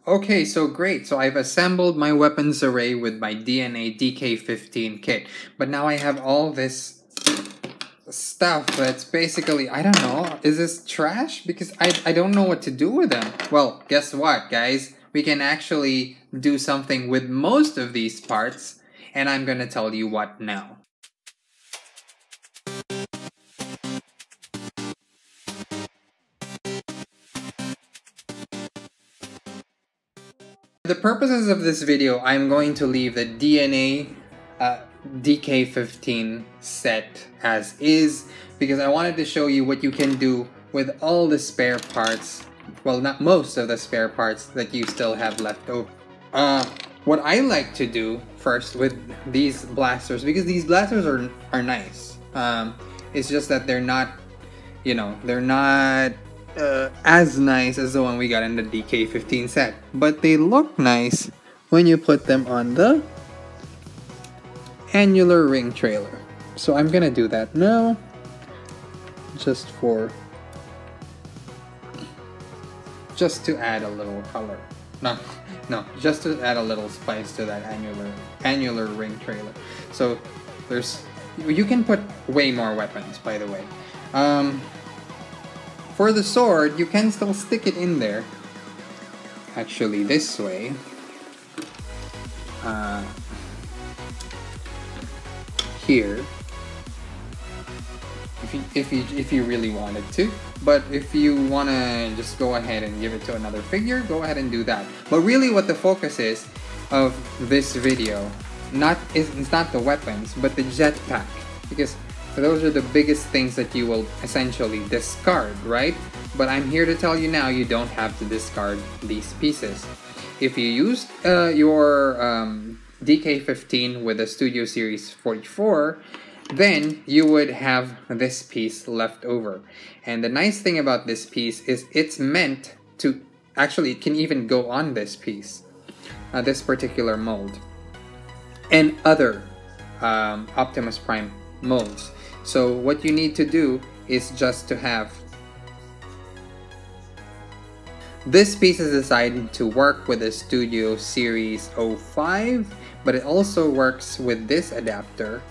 Okay, so great. So I've assembled my weapons array with my DNA DK-15 kit. But now I have all this stuff that's basically, I don't know, is this trash? Because I don't know what to do with them. Well, guess what, guys? We can actually do something with most of these parts, and I'm gonna tell you what now. For the purposes of this video, I'm going to leave the DNA DK-15 set as is because I wanted to show you what you can do with all the spare parts. Well, not most of the spare parts that you still have left over. What I like to do first with these blasters, because these blasters are nice. It's just that they're not, you know, they're not as nice as the one we got in the DK-15 set, but they look nice when you put them on the annular ring trailer. So I'm gonna do that now, just to add a little color. No, just to add a little spice to that annular ring trailer. So you can put way more weapons, by the way. For the sword, you can still stick it in there. Actually, this way. Here. If you really wanted to. But if you want to just go ahead and give it to another figure, go ahead and do that. But really what the focus is of this video, it's not the weapons, but the jetpack. Because those are the biggest things that you will essentially discard, right? But I'm here to tell you now, you don't have to discard these pieces. If you used your DK-15 with a Studio Series 44, then you would have this piece left over. And the nice thing about this piece is it's meant to, actually it can even go on this piece, this particular mold, and other Optimus Prime molds. So what you need to do is just to have this piece is designed to work with the Studio Series 05, but it also works with this adapter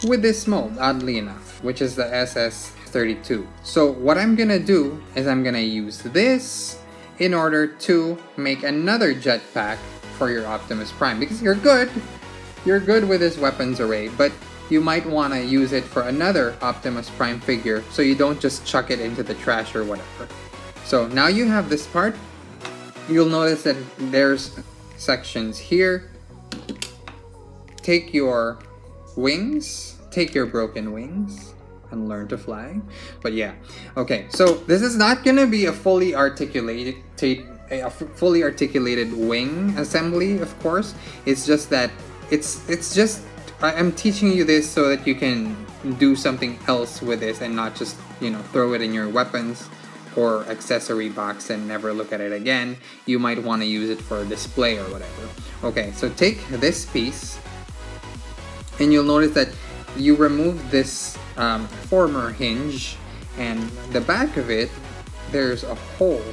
with this mold, oddly enough, which is the SS32. So what I'm gonna do is I'm gonna use this in order to make another jetpack for your Optimus Prime, because you're good with this weapons array, but you might want to use it for another Optimus Prime figure so you don't just chuck it into the trash or whatever. So now you have this part. You'll notice that there's sections here. Take your wings, take your broken wings, and learn to fly. But yeah, okay, so this is not gonna be a fully articulated wing assembly, of course. It's just that I'm teaching you this so that you can do something else with this and not just, you know, throw it in your weapons or accessory box and never look at it again. You might want to use it for a display or whatever. Okay, so take this piece and you'll notice that you remove this former hinge, and the back of it, there's a hole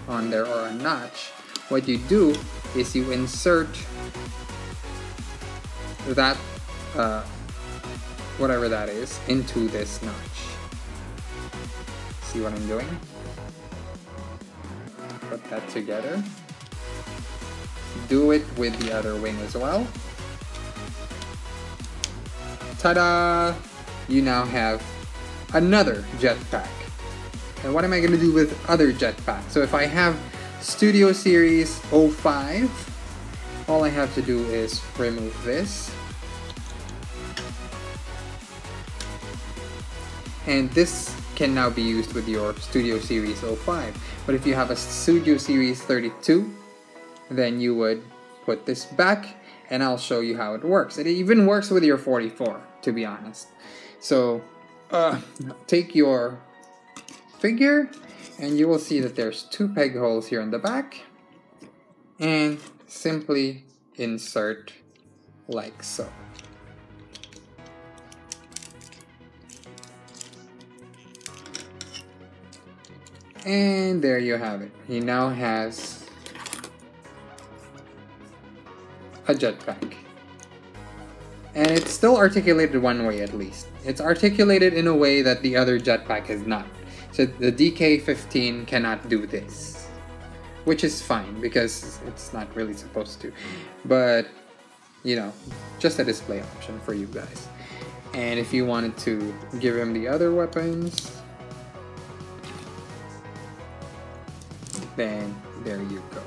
on there, or a notch. What you do is you insert that whatever that is into this notch. See what I'm doing? Put that together. Do it with the other wing as well. Ta-da! You now have another jetpack. And what am I going to do with other jetpacks? So if I have Studio Series 05, all I have to do is remove this. And this can now be used with your Studio Series 05. But if you have a Studio Series 32, then you would put this back, and I'll show you how it works. It even works with your 44, to be honest. So take your figure, and you will see that there's two peg holes here in the back, and simply insert like so. And there you have it. He now has a jetpack. And it's still articulated one way at least. It's articulated in a way that the other jetpack is not. So the DK-15 cannot do this. Which is fine because it's not really supposed to. But, you know, just a display option for you guys. And if you wanted to give him the other weapons, then there you go.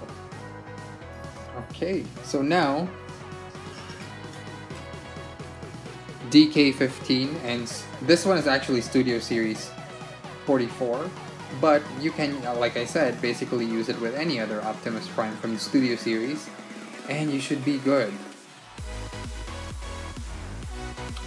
Okay, so now DK-15, and this one is actually Studio Series 44, but you can, like I said, basically use it with any other Optimus Prime from the Studio Series, and you should be good.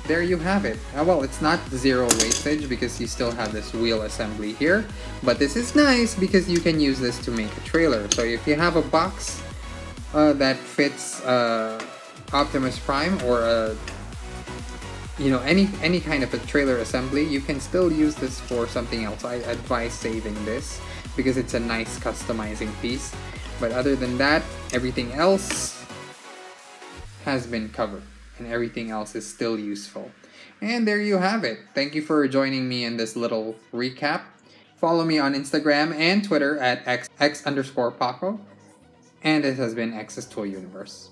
There you have it. Well, it's not zero wastage because you still have this wheel assembly here, but this is nice because you can use this to make a trailer. So if you have a box that fits Optimus Prime or you know, any kind of a trailer assembly, you can still use this for something else. I advise saving this because it's a nice customizing piece. But other than that, everything else has been covered and everything else is still useful. And there you have it. Thank you for joining me in this little recap. Follow me on Instagram and Twitter at x_Paco. And this has been X's Toy Universe.